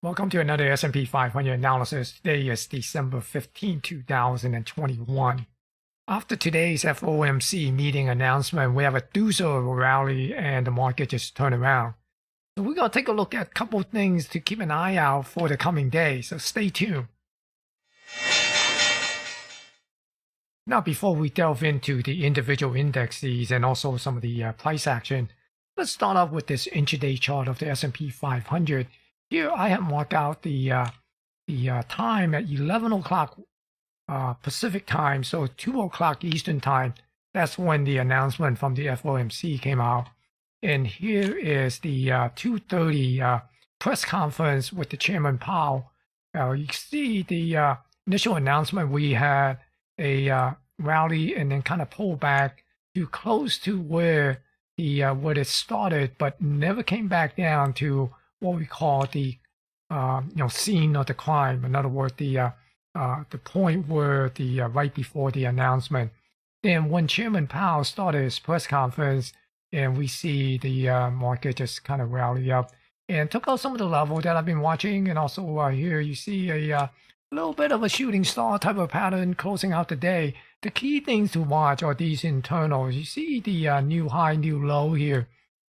Welcome to another S&P 500 analysis. Today is December 15, 2021. After today's FOMC meeting announcement, we have a doozy of a rally and the market just turned around. So we're going to take a look at a couple of things to keep an eye out for the coming day. So stay tuned. Now, before we delve into the individual indexes and also some of the price action, let's start off with this intraday chart of the S&P 500. Here I have marked out the time at 11 o'clock Pacific time, so 2 o'clock Eastern time. That's when the announcement from the FOMC came out. And here is the 2:30 press conference with the Chairman Powell. You see the initial announcement, we had a rally and then kind of pull back to close to where it started, but never came back down to what we call the scene of the crime. In other words, the point where right before the announcement. Then when Chairman Powell started his press conference, and we see the market just kind of rally up and took out some of the level that I've been watching, and also here you see a little bit of a shooting star type of pattern closing out the day. The key things to watch are these internals. You see the new high, new low here.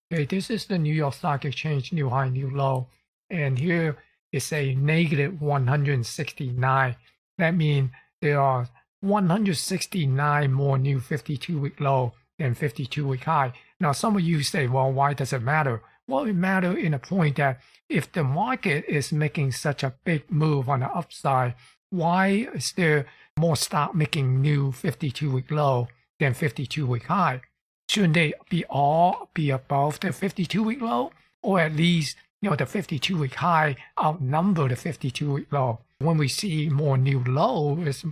Okay, this is the New York Stock Exchange new high, new low. And here is a negative 169. That means there are 169 more new 52-week low than 52-week high. Now, some of you say, well, why does it matter? Well, it matters in a point that if the market is making such a big move on the upside, why is there more stock making new 52-week low than 52-week high? Shouldn't they all be above the 52-week low? Or at least, the 52-week high outnumber the 52-week low? When we see more new lows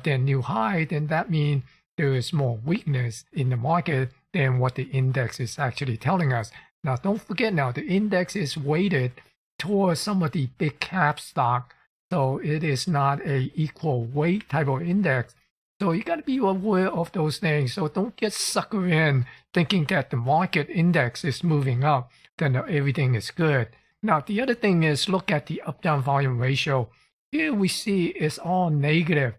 than new high, then that means there is more weakness in the market than what the index is actually telling us. Now, don't forget now, the index is weighted towards some of the big cap stock. So it is not a equal weight type of index. So you got to be aware of those things. So don't get suckered in thinking that the market index is moving up, then everything is good. Now, the other thing is look at the up-down volume ratio. Here we see it's all negative,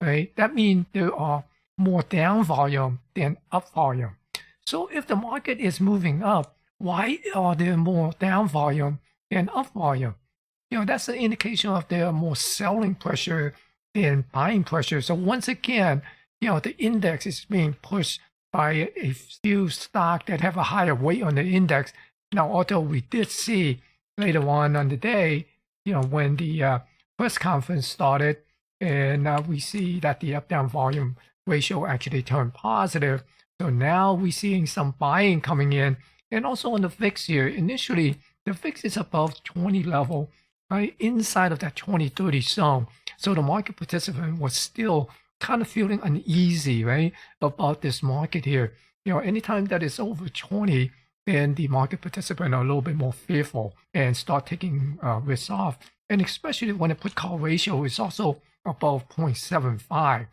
right? That means there are more down volume than up volume. So if the market is moving up, why are there more down volume than up volume? That's an indication of there are more selling pressure than buying pressure. So once again, the index is being pushed by a few stocks that have a higher weight on the index. Now, although we did see later on the day, when the press conference started, and we see that the up-down volume ratio actually turned positive. So now we're seeing some buying coming in. And also on the VIX here, initially, the VIX is above 20 level, right inside of that 20-30 zone. So the market participant was still kind of feeling uneasy, right, about this market here. Anytime that is over 20, then the market participant are a little bit more fearful and start taking risks off. And especially when the put-call ratio is also above 0.75.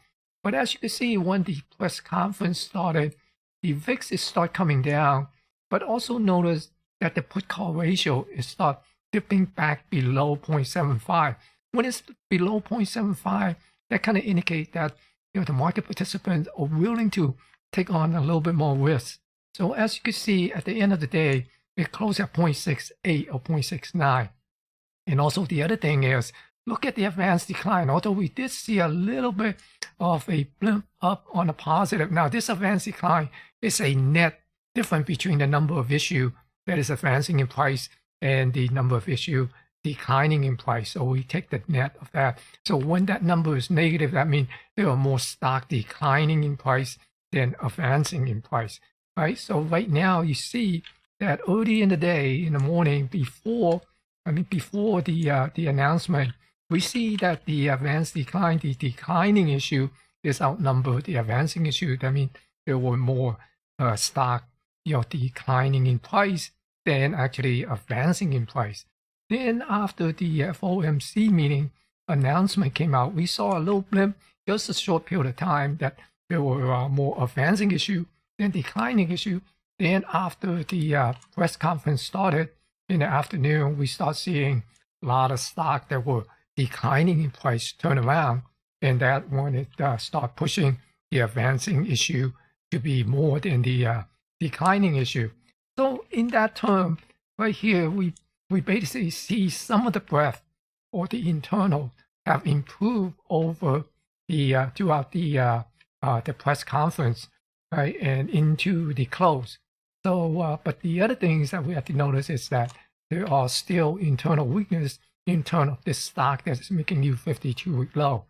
But as you can see, when the press conference started, the VIX is start coming down. But also notice that the put-call ratio is start dipping back below 0.75. When it's below 0.75, that kind of indicates that the market participants are willing to take on a little bit more risk. So as you can see, at the end of the day, it closed at 0.68 or 0.69. And also the other thing is, look at the advanced decline. Although we did see a little bit of a blimp up on a positive. Now, this advanced decline is a net difference between the number of issue that is advancing in price and the number of issue declining in price. So we take the net of that. So when that number is negative, that means there are more stock declining in price than advancing in price, right? So right now you see that early in the day, in the morning, before the announcement, we see that the advanced decline, the declining issue is outnumbered the advancing issue. That means there were more stock declining in price than actually advancing in price. Then after the FOMC meeting announcement came out, we saw a little blimp, just a short period of time, that there were more advancing issue than declining issue. Then after the press conference started in the afternoon, we start seeing a lot of stock that were declining in price turn around, and that when it start pushing the advancing issue to be more than the declining issue. So in that term, right here, we basically see some of the breadth or the internal have improved over the throughout the press conference, right, and into the close. So, but the other things that we have to notice is that there are still internal weakness internal this stock that's making new 52-week low.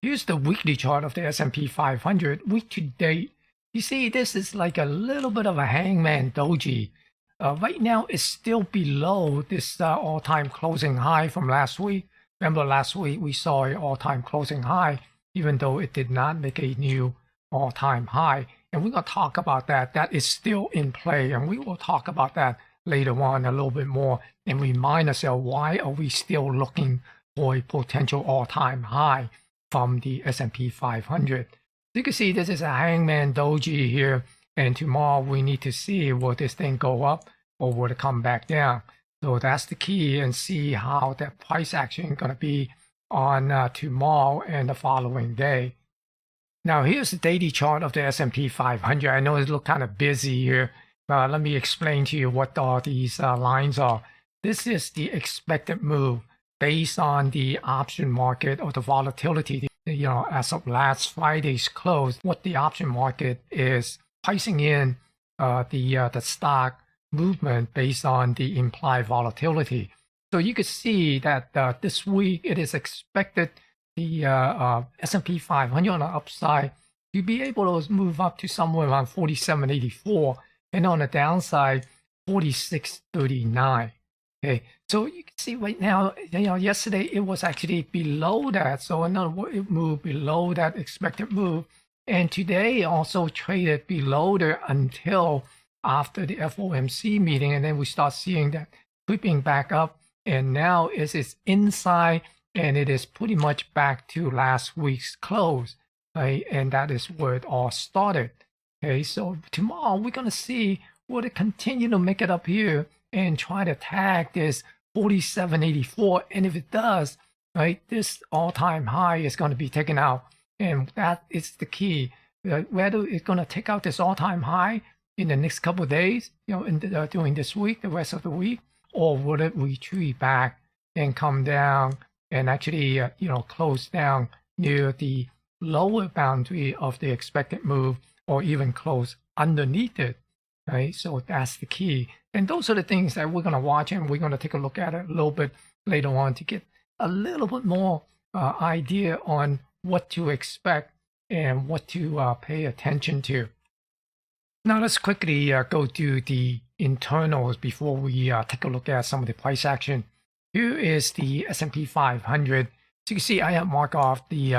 Here's the weekly chart of the S&P 500 week to date. You see, this is like a little bit of a hangman doji. Right now, it's still below this all-time closing high from last week. Remember, last week we saw an all-time closing high, even though it did not make a new all-time high. And we're going to talk about that. That is still in play, and we will talk about that later on a little bit more and remind ourselves, why are we still looking for a potential all-time high from the S&P 500? You can see this is a hangman doji here, and tomorrow we need to see, will this thing go up or will it come back down? So that's the key, and see how that price action is going to be on tomorrow and the following day. Now here's the daily chart of the S&P 500. I know it looks kind of busy here, but let me explain to you what all these lines are. This is the expected move based on the option market or the volatility. As of last Friday's close, what the option market is pricing in the stock movement based on the implied volatility. So you could see that this week it is expected the S&P 500 on the upside to be able to move up to somewhere around 47.84, and on the downside 46.39. Okay, so you can see right now, yesterday it was actually below that. So in other words, it moved below that expected move. And today also traded below there until after the FOMC meeting. And then we start seeing that creeping back up. And now it is inside, and it is pretty much back to last week's close. Right? And that is where it all started. Okay, so tomorrow we're going to see, will it continue to make it up here and try to tag this 47.84, and if it does, right, this all-time high is going to be taken out, and that is the key. Whether it's going to take out this all-time high in the next couple of days, during this week, the rest of the week, or would it retreat back and come down and actually, close down near the lower boundary of the expected move, or even close underneath it. Right, so that's the key, and those are the things that we're going to watch, and we're going to take a look at it a little bit later on to get a little bit more idea on what to expect and what to pay attention to. Now let's quickly go to the internals before we take a look at some of the price action. Here is the S&P 500. So you can see I have marked off the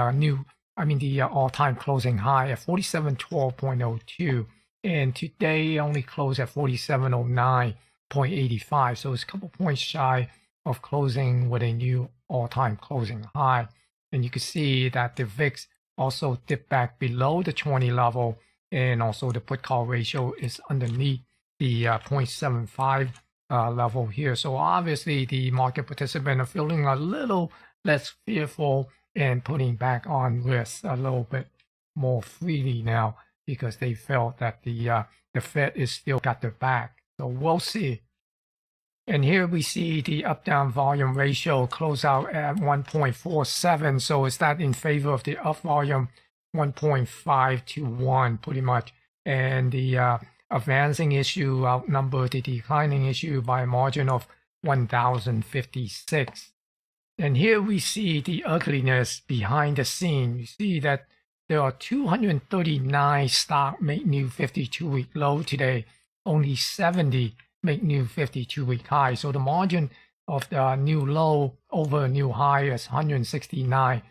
the all-time closing high at 4712.02. And today only closed at 4709.85. So it's a couple points shy of closing with a new all-time closing high. And you can see that the VIX also dipped back below the 20 level. And also the put-call ratio is underneath the 0.75 level here. So obviously the market participants are feeling a little less fearful and putting back on risk a little bit more freely now, because they felt that the Fed is still got their back. So we'll see. And here we see the up-down volume ratio close out at 1.47. So is that in favor of the up volume? 1.5 to 1 pretty much. And the advancing issue outnumbered the declining issue by a margin of 1,056. And here we see the ugliness behind the scene. You see that there are 239 stock make new 52-week low today. Only 70 make new 52-week high. So the margin of the new low over a new high is 169.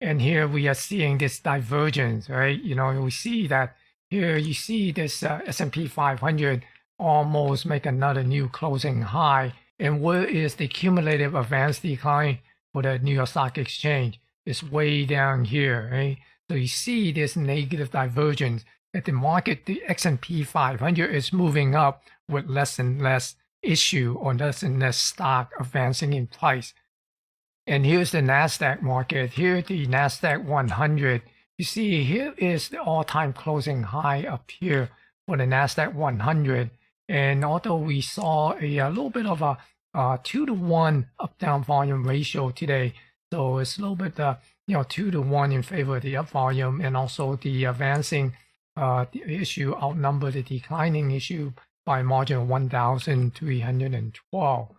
And here we are seeing this divergence, right? We see that here you see this S&P 500 almost make another new closing high. And where is the cumulative advanced decline for the New York Stock Exchange? It's way down here, right? So you see this negative divergence at the market. The S&P 500 is moving up with less and less issue, or doesn't the stock advancing in price. And here's the NASDAQ market. Here, the NASDAQ 100. You see, here is the all-time closing high up here for the NASDAQ 100. And although we saw a little bit of a 2-to-1 up-down volume ratio today, so it's a little bit 2-to-1 in favor of the up volume, and also the advancing the issue outnumbered the declining issue by a margin of 1,312.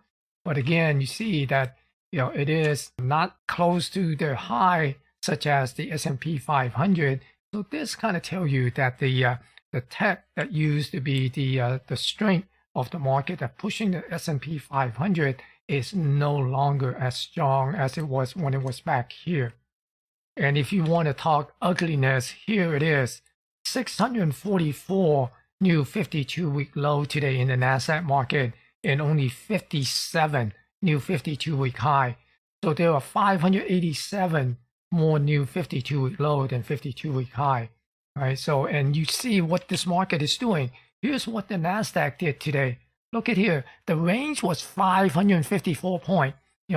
But again, you see that it is not close to the high such as the S&P 500. So this kind of tells you that the tech that used to be the strength of the market that pushing the S&P 500 is no longer as strong as it was when it was back here. And if you want to talk ugliness, here it is. 644 new 52-week low today in the NASDAQ market, and only 57 new 52-week high. So there are 587 more new 52-week low than 52-week high. Right? So, and you see what this market is doing. Here's what the NASDAQ did today. Look at here. The range was 554 point,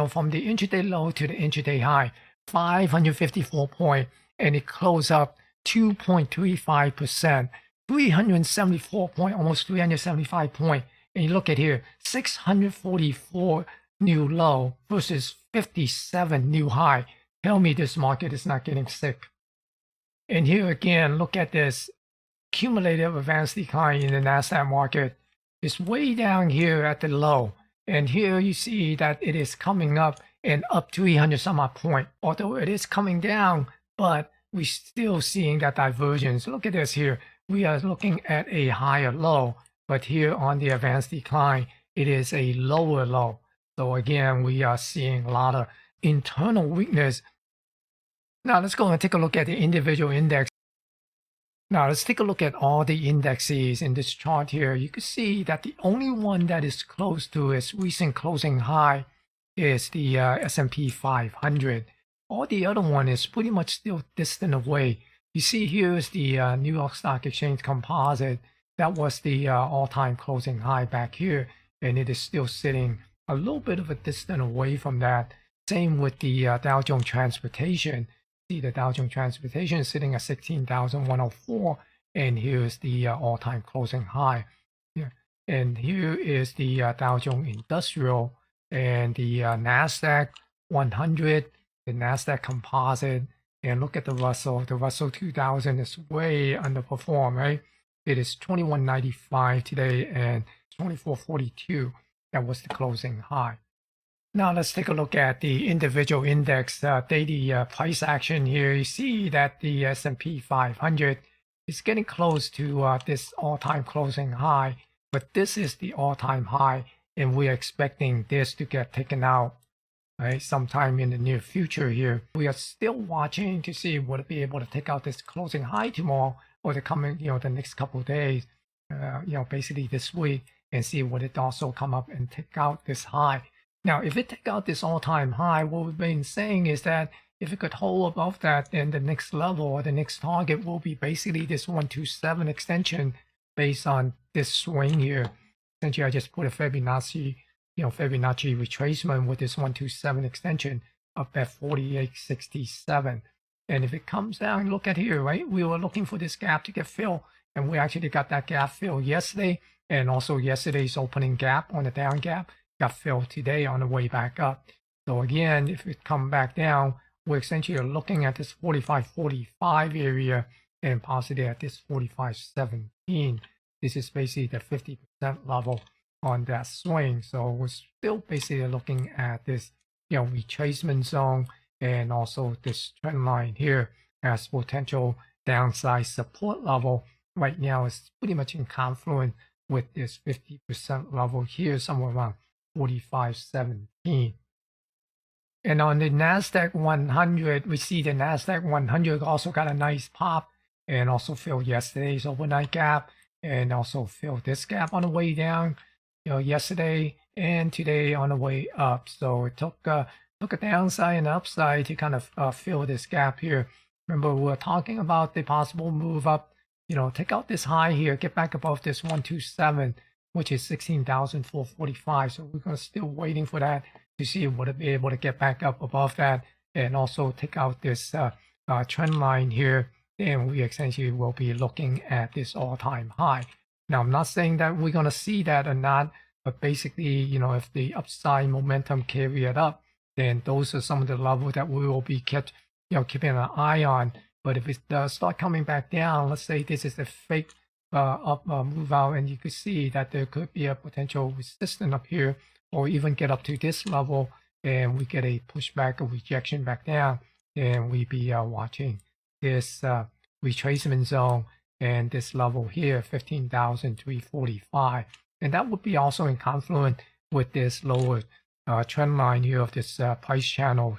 from the intraday low to the intraday high, 554 point, and it closed up 2.35%, 374 point, almost 375 point. And you look at here, 644 new low versus 57 new high. Tell me this market is not getting sick. And here again, look at this cumulative advanced decline in the NASDAQ market. It's way down here at the low. And here you see that it is coming up and up 300 some odd point. Although it is coming down, but we're still seeing that divergence. Look at this here. We are looking at a higher low, but here on the advanced decline, it is a lower low. So again, we are seeing a lot of internal weakness. Now let's go and take a look at the individual index. Now let's take a look at all the indexes in this chart here. You can see that the only one that is close to its recent closing high is the S&P 500. All the other one is pretty much still distant away. You see here is the New York Stock Exchange Composite. That was the all-time closing high back here, and it is still sitting a little bit of a distance away from that. Same with the Dow Jones Transportation. See, the Dow Jones Transportation is sitting at 16,104, and here's the all-time closing high. Yeah. And here is the Dow Jones Industrial and the NASDAQ 100, the NASDAQ Composite, and look at the Russell. The Russell 2000 is way underperformed, right? It is 2195 today and 2442. That was the closing high. Now let's take a look at the individual index daily price action here. You see that the S&P 500 is getting close to this all-time closing high, but this is the all-time high, and we're expecting this to get taken out sometime in the near future here. We are still watching to see will it be able to take out this closing high tomorrow or the coming, the next couple of days, basically this week, and see would it also come up and take out this high. Now, if it take out this all-time high, what we've been saying is that if it could hold above that, then the next level or the next target will be basically this 127 extension based on this swing here. Essentially, I just put a Fibonacci retracement with this 127 extension up at 48.67. And if it comes down, look at here, right? We were looking for this gap to get filled, and we actually got that gap filled yesterday, and also yesterday's opening gap on the down gap got filled today on the way back up. So again, if it come back down, we're essentially looking at this 45.45 area and possibly at this 45.17. This is basically the 50% level on that swing. So we're still basically looking at this, retracement zone and also this trend line here as potential downside support level. Right now, it's pretty much in confluence with this 50% level here, somewhere around 45.17. And on the NASDAQ 100, we see the NASDAQ 100 also got a nice pop and also filled yesterday's overnight gap and also filled this gap on the way down, yesterday and today on the way up. So it took a downside and upside to kind of fill this gap here. Remember, we were talking about the possible move up, take out this high here, get back above this 127. which is 16,445. So we're going to still waiting for that to see if we'll be able to get back up above that and also take out this trend line here. Then we essentially will be looking at this all-time high. Now, I'm not saying that we're going to see that or not, but basically, if the upside momentum carry it up, then those are some of the levels that we will be keeping an eye on. But if it does start coming back down, let's say this is a fake up move out, and you could see that there could be a potential resistance up here, or even get up to this level, and we get a pushback, a rejection back down, then we be watching this retracement zone and this level here, 15,345, and that would be also in confluence with this lower trend line here of this price channel.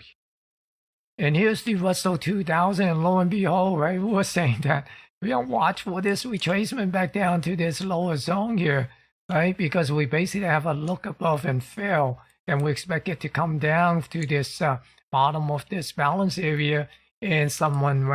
And here's the Russell 2000, and lo and behold, right, we were saying that we don't watch for this retracement back down to this lower zone here, right, because we basically have a look above and fail, and we expect it to come down to this bottom of this balance area, and someone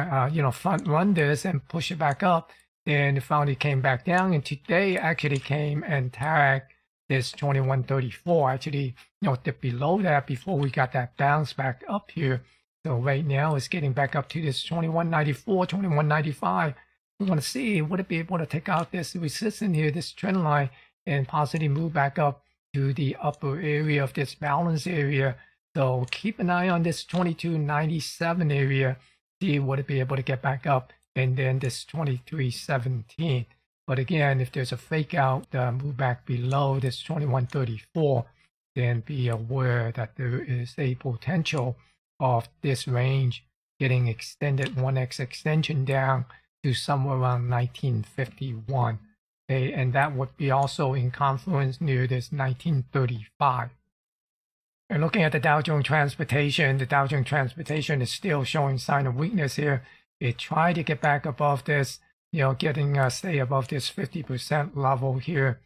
front run this and push it back up. Then it finally came back down, and today actually came and tagged this 2134, actually dipped below that before we got that bounce back up here. So right now it's getting back up to this 2194, 2195. We want to see, would it be able to take out this resistance here, this trend line, and possibly move back up to the upper area of this balance area. So keep an eye on this 2297 area, see would it be able to get back up, and then this 2317. But again, if there's a fake out, move back below this 2134, then be aware that there is a potential of this range getting extended, 1x extension down to somewhere around 1951. Okay, and that would be also in confluence near this 1935. And looking at the Dow Jones Transportation, the Dow Jones Transportation is still showing sign of weakness here. It tried to get back above this, stay above this 50% level here,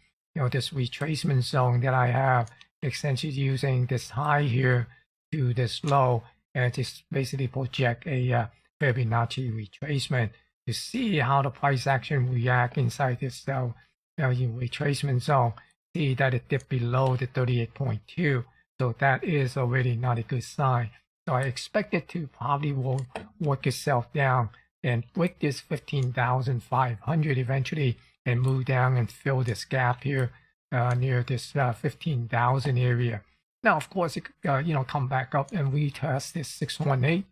this retracement zone that I have, essentially using this high here to this low, and just basically project a Fibonacci retracement to see how the price action react inside this retracement zone. See that it dipped below the 38.2, so that is already not a good sign. So I expect it to probably will work itself down and break this 15,500 eventually and move down and fill this gap here near this 15,000 area. Now, of course, it could come back up and retest this 618,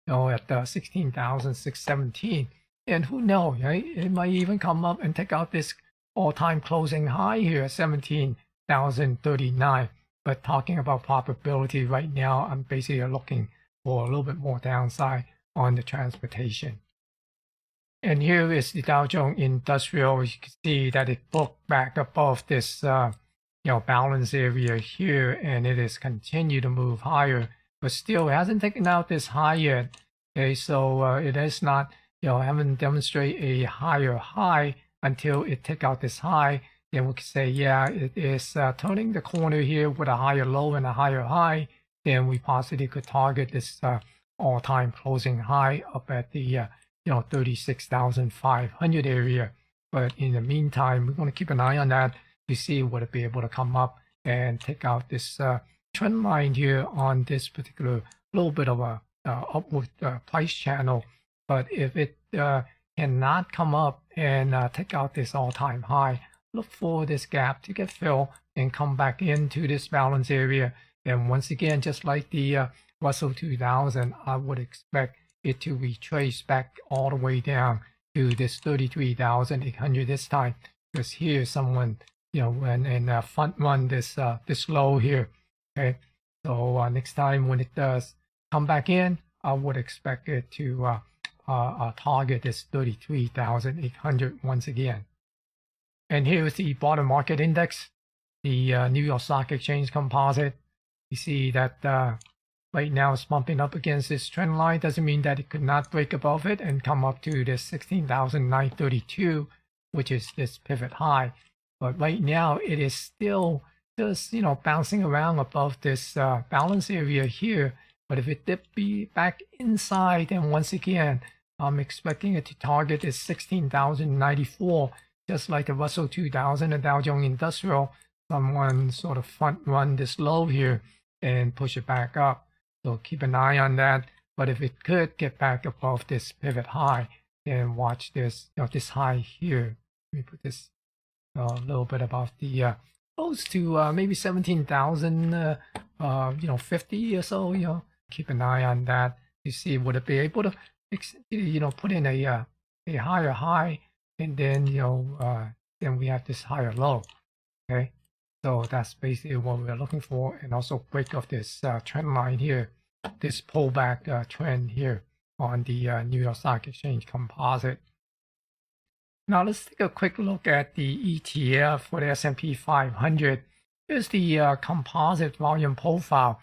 at 16,617. And who knows, right? It might even come up and take out this all-time closing high here, 17,039. But talking about probability right now, I'm basically looking for a little bit more downside on the transportation. And here is the Dow Jones Industrial. You can see that it broke back above this balance area here, and it has continued to move higher, but still hasn't taken out this high yet. Okay, so it is not, haven't demonstrated a higher high until it take out this high. Then we can say, yeah, it is turning the corner here with a higher low and a higher high. Then we possibly could target this all-time closing high up at the 36,500 area. But in the meantime, we're going to keep an eye on that to see would it be able to come up and take out this trend line here on this particular little bit of a upward price channel. But if it cannot come up and take out this all-time high, look for this gap to get filled and come back into this balance area. And once again, just like the Russell 2000, I would expect it to retrace back all the way down to this 33,800 this time, because here someone went and front run this low here. Okay, so next time when it does come back in, I would expect it to target this 33,800 once again. And here's the broader market index, the New York Stock Exchange Composite. You see that right now it's bumping up against this trend line. Doesn't mean that it could not break above it and come up to this 16,932, which is this pivot high. But right now it is still just bouncing around above this balance area here. But if it dip back inside, then once again I'm expecting it to target this 16,094 just like the Russell 2000 and Dow Jones Industrial, someone sort of front run this low here and push it back up. So keep an eye on that. But if it could get back above this pivot high, then watch this, this high here. Let me put this a little bit above the close to maybe 17,000, 50 or so. Keep an eye on that to see would it be able to, put in a higher high, and then then we have this higher low. Okay, so that's basically what we're looking for, and also break off this trend line here, this pullback trend here on the New York Stock Exchange Composite. Now let's take a quick look at the ETF for the S&P 500. Here's the composite volume profile.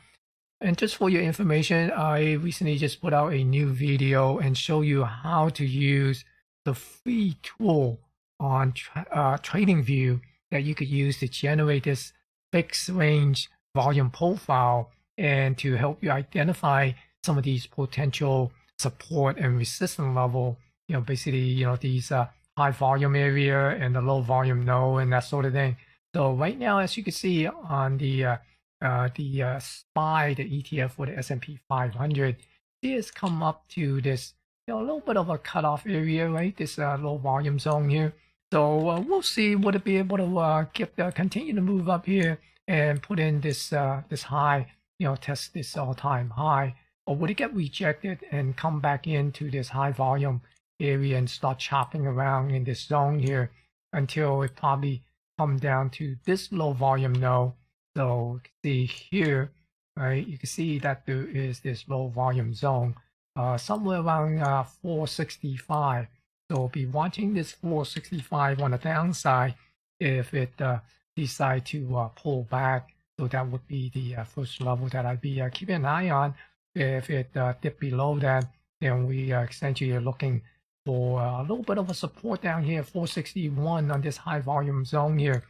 And just for your information, I recently just put out a new video and show you how to use the free tool on TradingView that you could use to generate this fixed range volume profile and to help you identify some of these potential support and resistance level, basically, these high volume area and the low volume node and that sort of thing. So right now, as you can see on the SPY, the ETF for the S&P 500, it has come up to this, a little bit of a cutoff area, right? This low volume zone here. So we'll see, would it be able to continue to move up here and put in this this high, test this all-time high, or would it get rejected and come back into this high volume area and start chopping around in this zone here until it probably come down to this low volume node. So you can see here, right? You can see that there is this low volume zone somewhere around 465. So be watching this 465 on the downside if it decide to pull back. So that would be the first level that I'd be keeping an eye on. If it dip below that, then we essentially are looking for a little bit of a support down here, 461 on this high volume zone here.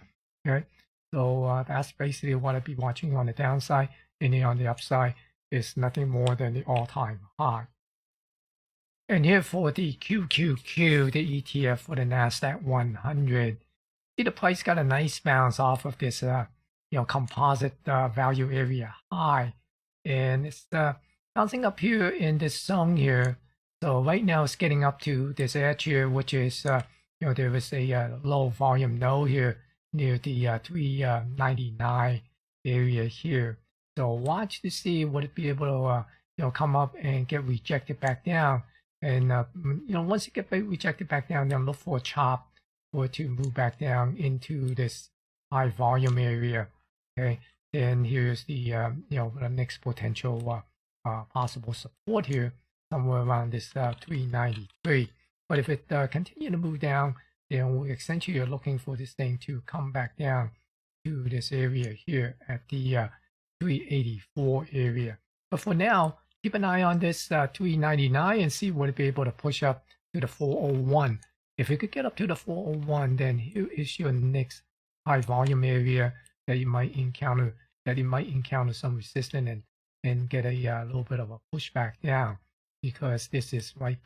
Okay, so that's basically what I'd be watching on the downside. And then on the upside is nothing more than the all-time high. And here for the QQQ, the ETF for the NASDAQ 100, see the price got a nice bounce off of this composite value area high, and it's bouncing up here in this zone here. So right now it's getting up to this edge here, which is there is a low volume node here near the 399 area here. So watch to see would it be able to come up and get rejected back down. And once it get rejected back down, then look for a chop for it to move back down into this high volume area. Okay, then here's the the next potential possible support here, somewhere around this 393. But if it continue to move down, then we essentially are looking for this thing to come back down to this area here at the 384 area. But for now, keep an eye on this 399 and see would it be able to push up to the 401. If it could get up to the 401, then here is your next high volume area that you might encounter, some resistance and get a little bit of a pushback down, because this is right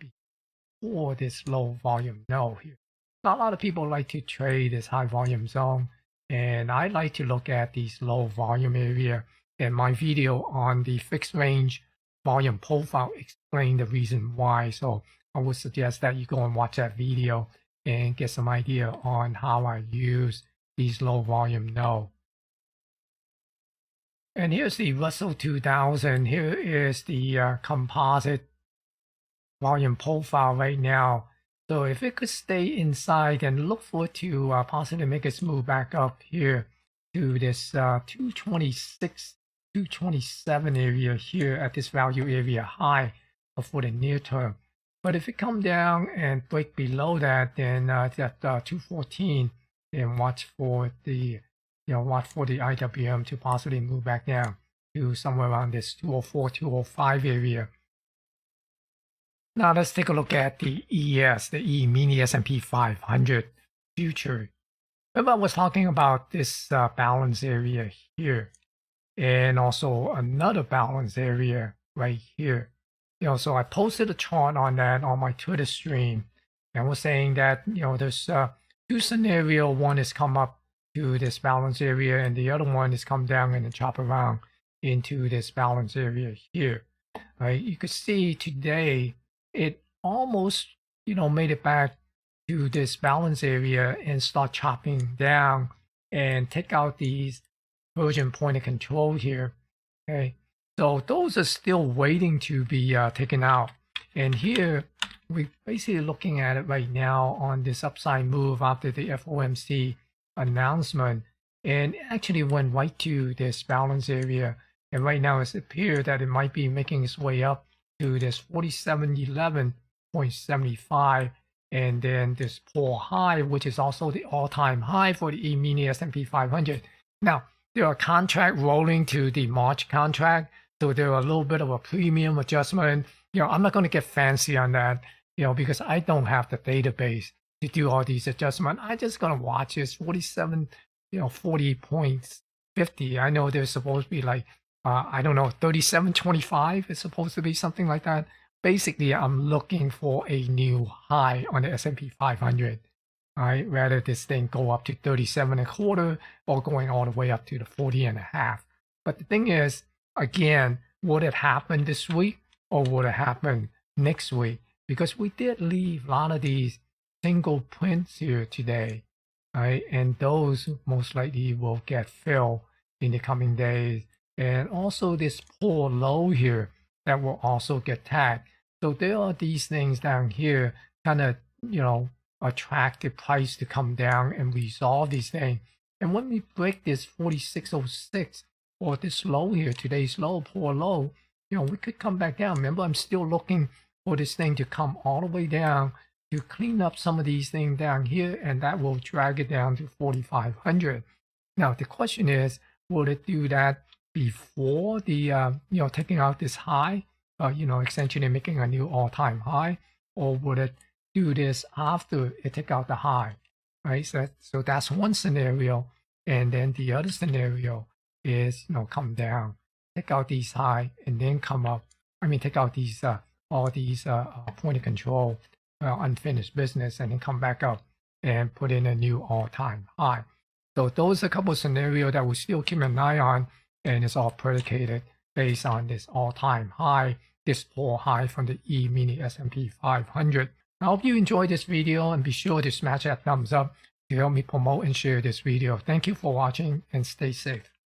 before this low volume node here. Not a lot of people like to trade this high volume zone, and I like to look at these low volume area. And my video on the fixed range volume profile explain the reason why. So I would suggest that you go and watch that video and get some idea on how I use these low volume nodes. And here's the Russell 2000. Here is the composite volume profile right now. So if it could stay inside, then look for it to possibly make its move back up here to this 226, 227 area here at this value area high for the near term. But if it come down and break below that, then that 214, then watch for the IWM to possibly move back down to somewhere around this 204, 205 area. Now let's take a look at the ES, the E-mini S&P 500 future. Remember I was talking about this balance area here, and also another balance area right here. So I posted a chart on that on my Twitter stream, and was saying that there's two scenarios. One is come up to this balance area, and the other one is come down and then chop around into this balance area here. Right? You could see today it almost, made it back to this balance area and start chopping down and take out these version point of control here. Okay, so those are still waiting to be taken out. And here we're basically looking at it right now on this upside move after the FOMC announcement, and actually went right to this balance area. And right now it appears that it might be making its way up to this 4711.75, and then this pull high, which is also the all-time high for the E-mini S&P 500. Now, there are contract rolling to the March contract, so there are a little bit of a premium adjustment. I'm not going to get fancy on that, because I don't have the database to do all these adjustments. I'm just going to watch this 47, 40.50. I know there's supposed to be like, 37.25 is supposed to be something like that. Basically, I'm looking for a new high on the S&P 500. Right, rather this thing go up to 37.25 or going all the way up to the 40.5. But the thing is, again, would it happen this week or would it happen next week? Because we did leave a lot of these single prints here today, right? And those most likely will get filled in the coming days. And also this pull low here that will also get tagged. So there are these things down here kind of, attract the price to come down and resolve these things. And when we break this 46.06 or this low here, today's low, pull low, we could come back down. Remember, I'm still looking for this thing to come all the way down to clean up some of these things down here, and that will drag it down to 4,500. Now, the question is, will it do that before the, taking out this high, essentially making a new all-time high, or would it do this after it take out the high, right? So that's one scenario. And then the other scenario is, come down, take out these high, and then come up. Take out these, all these point of control, unfinished business, and then come back up and put in a new all-time high. So those are a couple of scenarios that we still keep an eye on, and it's all predicated based on this all-time high, this pull high from the E-mini S&P 500. I hope you enjoyed this video, and be sure to smash that thumbs up to help me promote and share this video. Thank you for watching, and stay safe.